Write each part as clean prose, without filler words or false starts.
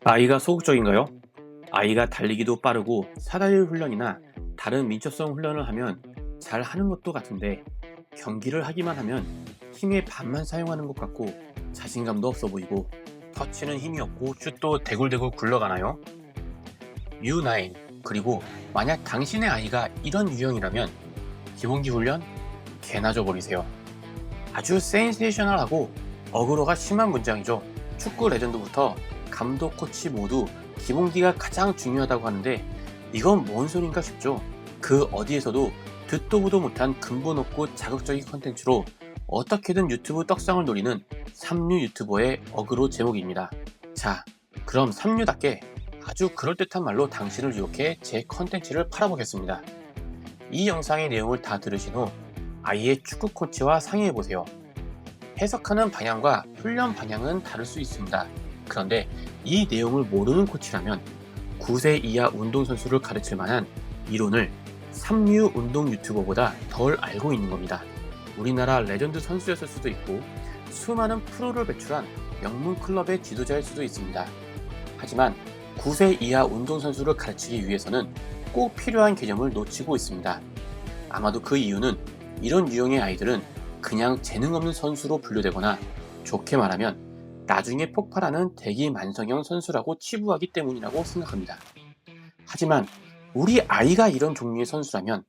아이가 소극적인가요? 아이가 달리기도 빠르고 사다리 훈련이나 다른 민첩성 훈련을 하면 잘 하는 것도 같은데 경기를 하기만 하면 힘의 반만 사용하는 것 같고 자신감도 없어 보이고 터치는 힘이 없고 슛도 대굴대굴 굴러가나요? U9 그리고 만약 당신의 아이가 이런 유형이라면 기본기 훈련 개나 줘버리세요. 아주 센세이셔널하고 어그로가 심한 문장이죠. 축구 레전드부터 감독, 코치 모두 기본기가 가장 중요하다고 하는데 이건 뭔 소린가 싶죠. 그 어디에서도 듣도 보도 못한 근본 없고 자극적인 컨텐츠로 어떻게든 유튜브 떡상을 노리는 삼류 유튜버의 어그로 제목입니다. 자, 그럼 삼류답게 아주 그럴듯한 말로 당신을 유혹해 제 컨텐츠를 팔아보겠습니다. 이 영상의 내용을 다 들으신 후 아이의 축구 코치와 상의해보세요. 해석하는 방향과 훈련 방향은 다를 수 있습니다. 그런데 이 내용을 모르는 코치라면 9세 이하 운동선수를 가르칠 만한 이론을 삼류 운동 유튜버보다 덜 알고 있는 겁니다. 우리나라 레전드 선수였을 수도 있고 수많은 프로를 배출한 명문 클럽의 지도자일 수도 있습니다. 하지만 9세 이하 운동선수를 가르치기 위해서는 꼭 필요한 개념을 놓치고 있습니다. 아마도 그 이유는 이런 유형의 아이들은 그냥 재능 없는 선수로 분류되거나 좋게 말하면 나중에 폭발하는 대기만성형 선수라고 치부하기 때문이라고 생각합니다. 하지만 우리 아이가 이런 종류의 선수라면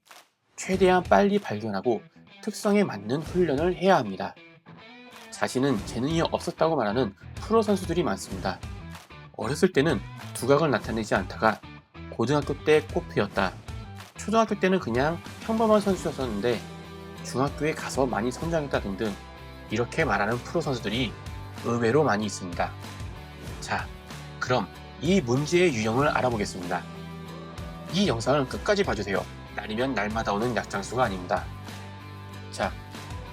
최대한 빨리 발견하고 특성에 맞는 훈련을 해야 합니다. 자신은 재능이 없었다고 말하는 프로 선수들이 많습니다. 어렸을 때는 두각을 나타내지 않다가 고등학교 때 꽃피었다. 초등학교 때는 그냥 평범한 선수였었는데 중학교에 가서 많이 성장했다 등등 이렇게 말하는 프로 선수들이 의외로 많이 있습니다. 자, 그럼 이 문제의 유형을 알아보겠습니다. 이 영상을 끝까지 봐주세요. 날이면 날마다 오는 약장수가 아닙니다. 자,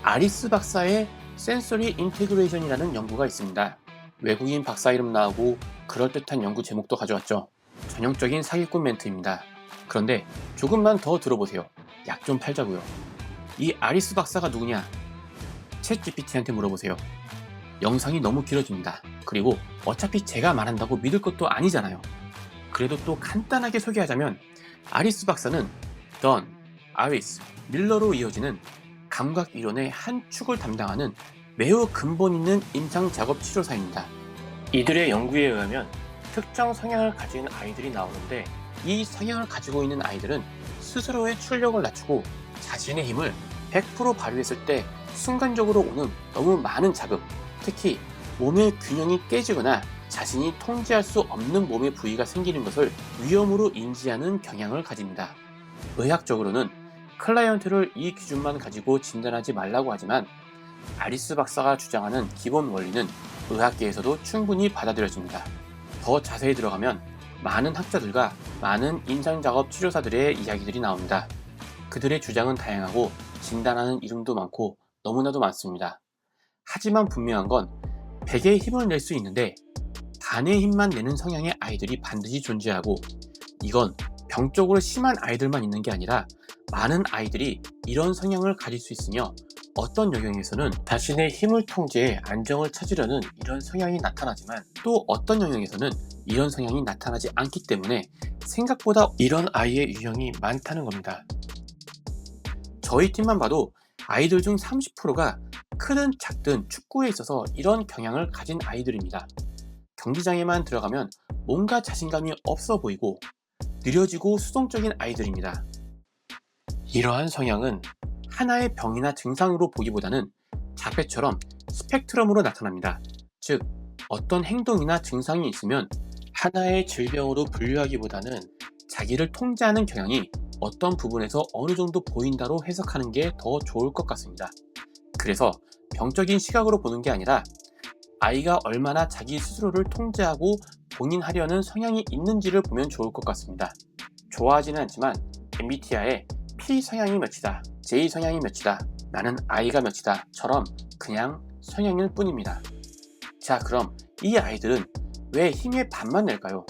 아리스 박사의 센서리 인테그레이션이라는 연구가 있습니다. 외국인 박사 이름 나오고 그럴듯한 연구 제목도 가져왔죠. 전형적인 사기꾼 멘트입니다. 그런데 조금만 더 들어보세요. 약 좀 팔자고요. 이 아리스 박사가 누구냐? 챗 GPT한테 물어보세요. 영상이 너무 길어집니다. 그리고 어차피 제가 말한다고 믿을 것도 아니잖아요. 그래도 또 간단하게 소개하자면 아리스 박사는 던, 아리스, 밀러로 이어지는 감각 이론의 한 축을 담당하는 매우 근본 있는 임상 작업 치료사입니다. 이들의 연구에 의하면 특정 성향을 가진 아이들이 나오는데 이 성향을 가지고 있는 아이들은 스스로의 출력을 낮추고 자신의 힘을 100% 발휘했을 때 순간적으로 오는 너무 많은 자극, 특히 몸의 균형이 깨지거나 자신이 통제할 수 없는 몸의 부위가 생기는 것을 위험으로 인지하는 경향을 가집니다. 의학적으로는 클라이언트를 이 기준만 가지고 진단하지 말라고 하지만 아리스 박사가 주장하는 기본 원리는 의학계에서도 충분히 받아들여집니다. 더 자세히 들어가면 많은 학자들과 많은 임상작업 치료사들의 이야기들이 나옵니다. 그들의 주장은 다양하고 진단하는 이름도 많고 너무나도 많습니다. 하지만 분명한 건 100의 힘을 낼 수 있는데 반의 힘만 내는 성향의 아이들이 반드시 존재하고 이건 병적으로 심한 아이들만 있는 게 아니라 많은 아이들이 이런 성향을 가질 수 있으며 어떤 영역에서는 자신의 힘을 통제해 안정을 찾으려는 이런 성향이 나타나지만 또 어떤 영역에서는 이런 성향이 나타나지 않기 때문에 생각보다 이런 아이의 유형이 많다는 겁니다. 저희 팀만 봐도 아이들 중 30%가 크든 작든 축구에 있어서 이런 경향을 가진 아이들입니다. 경기장에만 들어가면 뭔가 자신감이 없어 보이고 느려지고 수동적인 아이들입니다. 이러한 성향은 하나의 병이나 증상으로 보기보다는 자폐처럼 스펙트럼으로 나타납니다. 즉, 어떤 행동이나 증상이 있으면 하나의 질병으로 분류하기보다는 자기를 통제하는 경향이 어떤 부분에서 어느 정도 보인다로 해석하는 게 더 좋을 것 같습니다. 그래서 병적인 시각으로 보는 게 아니라 아이가 얼마나 자기 스스로를 통제하고 본인하려는 성향이 있는지를 보면 좋을 것 같습니다. 좋아하지는 않지만 MBTI에 P 성향이 몇이다, J 성향이 몇이다, 나는 I가 몇이다처럼 그냥 성향일 뿐입니다. 자, 그럼 이 아이들은 왜 힘의 반만 낼까요?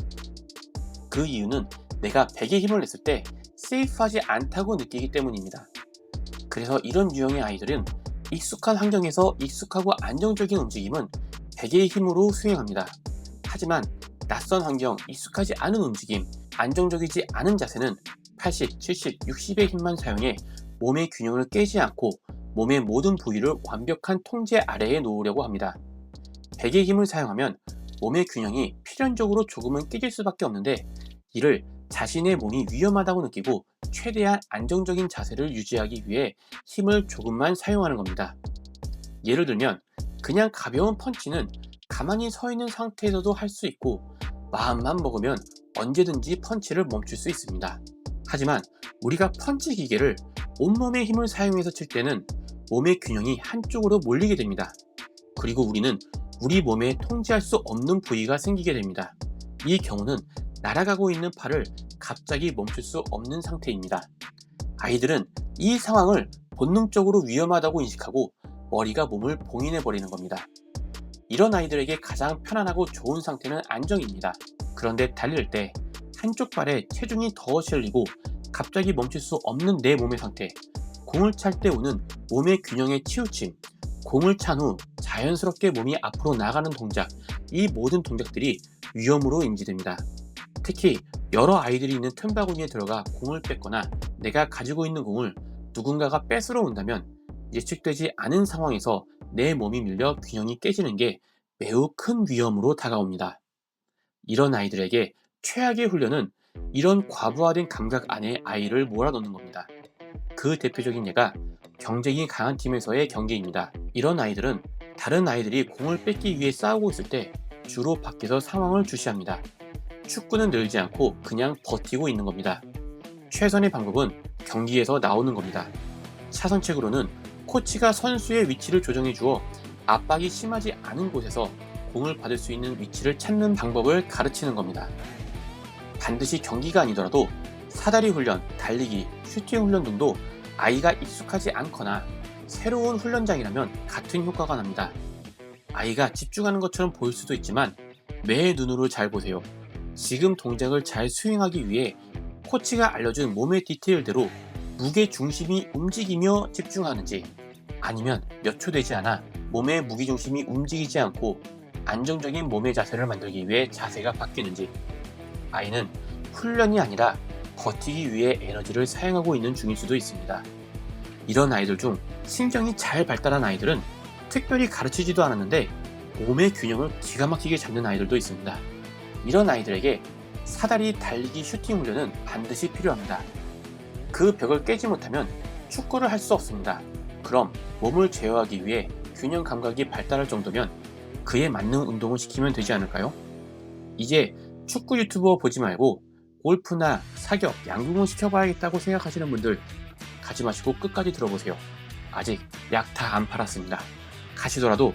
그 이유는 내가 100의 힘을 냈을 때 세이프하지 않다고 느끼기 때문입니다. 그래서 이런 유형의 아이들은 익숙한 환경에서 익숙하고 안정적인 움직임은 100의 힘으로 수행합니다. 하지만 낯선 환경, 익숙하지 않은 움직임, 안정적이지 않은 자세는 80, 70, 60의 힘만 사용해 몸의 균형을 깨지 않고 몸의 모든 부위를 완벽한 통제 아래에 놓으려고 합니다. 100의 힘을 사용하면 몸의 균형이 필연적으로 조금은 깨질 수밖에 없는데, 이를 자신의 몸이 위험하다고 느끼고 최대한 안정적인 자세를 유지하기 위해 힘을 조금만 사용하는 겁니다. 예를 들면 그냥 가벼운 펀치는 가만히 서 있는 상태에서도 할 수 있고, 마음만 먹으면 언제든지 펀치를 멈출 수 있습니다. 하지만 우리가 펀치 기계를 온몸의 힘을 사용해서 칠 때는 몸의 균형이 한쪽으로 몰리게 됩니다. 그리고 우리는 우리 몸에 통제할 수 없는 부위가 생기게 됩니다. 이 경우는 날아가고 있는 팔을 갑자기 멈출 수 없는 상태입니다. 아이들은 이 상황을 본능적으로 위험하다고 인식하고 머리가 몸을 봉인해버리는 겁니다. 이런 아이들에게 가장 편안하고 좋은 상태는 안정입니다. 그런데 달릴 때 한쪽 발에 체중이 더 실리고 갑자기 멈출 수 없는 내 몸의 상태, 공을 찰 때 오는 몸의 균형의 치우침, 공을 찬 후 자연스럽게 몸이 앞으로 나가는 동작, 이 모든 동작들이 위험으로 인지됩니다. 특히 여러 아이들이 있는 틈바구니에 들어가 공을 뺏거나 내가 가지고 있는 공을 누군가가 뺏으러 온다면 예측되지 않은 상황에서 내 몸이 밀려 균형이 깨지는 게 매우 큰 위험으로 다가옵니다. 이런 아이들에게 최악의 훈련은 이런 과부하된 감각 안에 아이를 몰아넣는 겁니다. 그 대표적인 예가 경쟁이 강한 팀에서의 경기입니다. 이런 아이들은 다른 아이들이 공을 뺏기 위해 싸우고 있을 때 주로 밖에서 상황을 주시합니다. 축구는 늘지 않고 그냥 버티고 있는 겁니다. 최선의 방법은 경기에서 나오는 겁니다. 차선책으로는 코치가 선수의 위치를 조정해 주어 압박이 심하지 않은 곳에서 공을 받을 수 있는 위치를 찾는 방법을 가르치는 겁니다. 반드시 경기가 아니더라도 사다리 훈련, 달리기, 슈팅 훈련 등도 아이가 익숙하지 않거나 새로운 훈련장이라면 같은 효과가 납니다. 아이가 집중하는 것처럼 보일 수도 있지만 매 눈으로 잘 보세요. 지금 동작을 잘 수행하기 위해 코치가 알려준 몸의 디테일대로 무게 중심이 움직이며 집중하는지, 아니면 몇 초 되지 않아 몸의 무게 중심이 움직이지 않고 안정적인 몸의 자세를 만들기 위해 자세가 바뀌는지, 아이는 훈련이 아니라 버티기 위해 에너지를 사용하고 있는 중일 수도 있습니다. 이런 아이들 중 신경이 잘 발달한 아이들은 특별히 가르치지도 않았는데 몸의 균형을 기가 막히게 잡는 아이들도 있습니다. 이런 아이들에게 사다리, 달리기, 슈팅 훈련은 반드시 필요합니다. 그 벽을 깨지 못하면 축구를 할 수 없습니다. 그럼 몸을 제어하기 위해 균형 감각이 발달할 정도면 그에 맞는 운동을 시키면 되지 않을까요? 이제 축구 유튜버 보지 말고 골프나 사격, 양궁을 시켜봐야겠다고 생각하시는 분들 가지 마시고 끝까지 들어보세요. 아직 약 다 안 팔았습니다. 가시더라도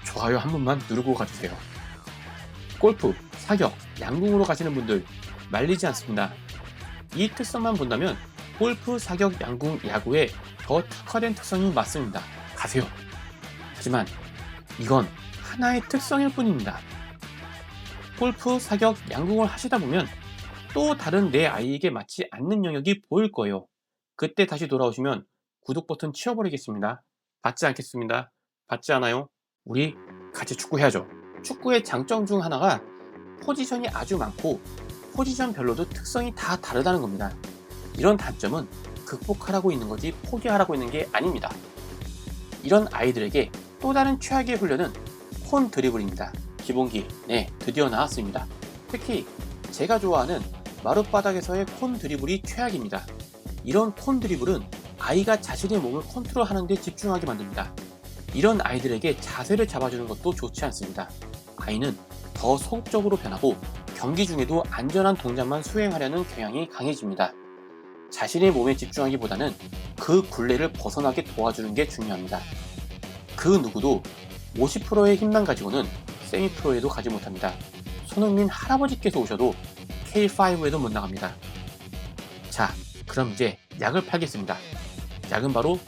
좋아요 한 번만 누르고 가주세요. 골프, 사격, 양궁으로 가시는 분들 말리지 않습니다. 이 특성만 본다면 골프, 사격, 양궁, 야구에 더 특화된 특성이 맞습니다. 가세요. 하지만 이건 하나의 특성일 뿐입니다. 골프, 사격, 양궁을 하시다 보면 또 다른 내 아이에게 맞지 않는 영역이 보일 거예요. 그때 다시 돌아오시면 구독 버튼 치워버리겠습니다. 받지 않겠습니다. 받지 않아요. 우리 같이 축구해야죠. 축구의 장점 중 하나가 포지션이 아주 많고 포지션별로도 특성이 다 다르다는 겁니다. 이런 단점은 극복하라고 있는 거지 포기하라고 있는 게 아닙니다. 이런 아이들에게 또 다른 최악의 훈련은 콘 드리블입니다. 기본기, 드디어 나왔습니다. 특히 제가 좋아하는 마룻바닥에서의 콘 드리블이 최악입니다. 이런 콘 드리블은 아이가 자신의 몸을 컨트롤하는 데 집중하게 만듭니다. 이런 아이들에게 자세를 잡아주는 것도 좋지 않습니다. 아이는 더 소극적으로 변하고 경기 중에도 안전한 동작만 수행하려는 경향이 강해집니다. 자신의 몸에 집중하기보다는 그 굴레를 벗어나게 도와주는 게 중요합니다. 그 누구도 50%의 힘만 가지고는 세미 프로에도 가지 못합니다. 손흥민 할아버지께서 오셔도 K5에도 못 나갑니다. 자, 그럼 이제 약을 팔겠습니다. 약은 바로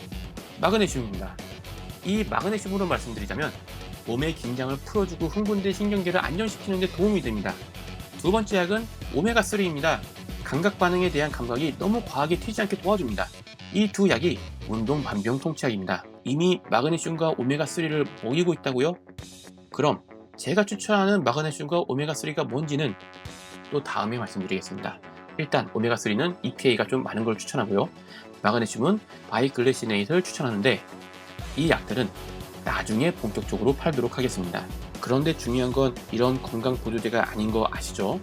마그네슘입니다. 이 마그네슘으로 말씀드리자면 몸의 긴장을 풀어주고 흥분된 신경계를 안정시키는 데 도움이 됩니다. 두 번째 약은 오메가3입니다. 감각 반응에 대한 감각이 너무 과하게 튀지 않게 도와줍니다. 이 두 약이 운동 만병 통치약입니다. 이미 마그네슘과 오메가3를 먹이고 있다고요? 그럼 제가 추천하는 마그네슘과 오메가3가 뭔지는 또 다음에 말씀드리겠습니다. 일단 오메가3는 EPA가 좀 많은 걸 추천하고요. 마그네슘은 바이글리시네이트를 추천하는데 이 약들은 나중에 본격적으로 팔도록 하겠습니다. 그런데 중요한 건 이런 건강 보조제가 아닌 거 아시죠?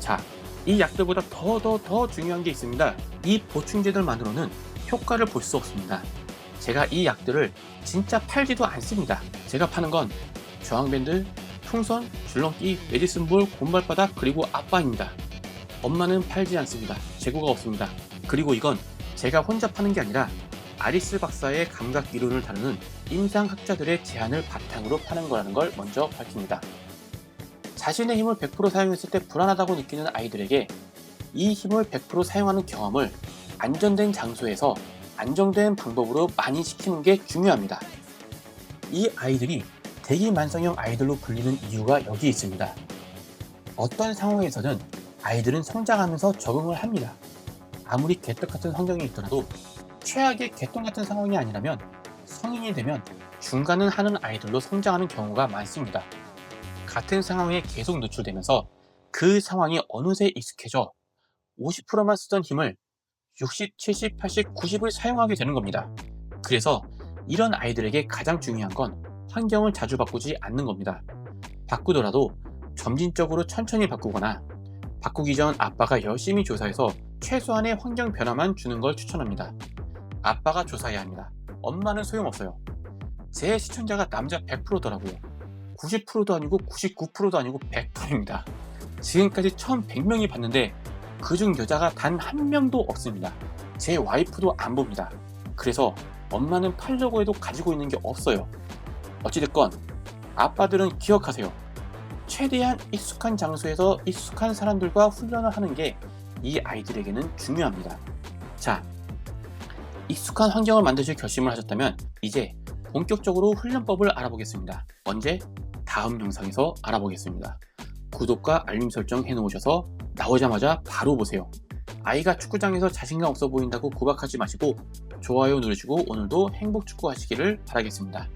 자, 이 약들보다 더 중요한 게 있습니다. 이 보충제들만으로는 효과를 볼 수 없습니다. 제가 이 약들을 진짜 팔지도 않습니다. 제가 파는 건 저항밴드, 풍선, 줄넘기, 메디슨볼, 곰발바닥, 그리고 아빠입니다. 엄마는 팔지 않습니다. 재고가 없습니다. 그리고 이건 제가 혼자 파는 게 아니라 아리스 박사의 감각 이론을 다루는 임상학자들의 제안을 바탕으로 파는 거라는 걸 먼저 밝힙니다. 자신의 힘을 100% 사용했을 때 불안하다고 느끼는 아이들에게 이 힘을 100% 사용하는 경험을 안전된 장소에서 안정된 방법으로 많이 시키는 게 중요합니다. 이 아이들이 대기만성형 아이들로 불리는 이유가 여기 있습니다. 어떤 상황에서든 아이들은 성장하면서 적응을 합니다. 아무리 개떡 같은 환경이 있더라도 최악의 개똥 같은 상황이 아니라면 성인이 되면 중간은 하는 아이들로 성장하는 경우가 많습니다. 같은 상황에 계속 노출되면서 그 상황이 어느새 익숙해져 50%만 쓰던 힘을 60, 70, 80, 90을 사용하게 되는 겁니다. 그래서 이런 아이들에게 가장 중요한 건 환경을 자주 바꾸지 않는 겁니다. 바꾸더라도 점진적으로 천천히 바꾸거나 바꾸기 전 아빠가 열심히 조사해서 최소한의 환경 변화만 주는 걸 추천합니다. 아빠가 조사해야 합니다. 엄마는 소용없어요. 제 시청자가 남자 100%더라고요. 90%도 아니고 99%도 아니고 100%입니다. 지금까지 1100명이 봤는데 그중 여자가 단 한 명도 없습니다. 제 와이프도 안 봅니다. 그래서 엄마는 팔려고 해도 가지고 있는 게 없어요. 어찌됐건 아빠들은 기억하세요. 최대한 익숙한 장소에서 익숙한 사람들과 훈련을 하는 게 이 아이들에게는 중요합니다. 자, 익숙한 환경을 만드실 결심을 하셨다면 이제 본격적으로 훈련법을 알아보겠습니다. 언제? 다음 영상에서 알아보겠습니다. 구독과 알림 설정 해놓으셔서 나오자마자 바로 보세요. 아이가 축구장에서 자신감 없어 보인다고 구박하지 마시고 좋아요 누르시고 오늘도 행복 축구 하시기를 바라겠습니다.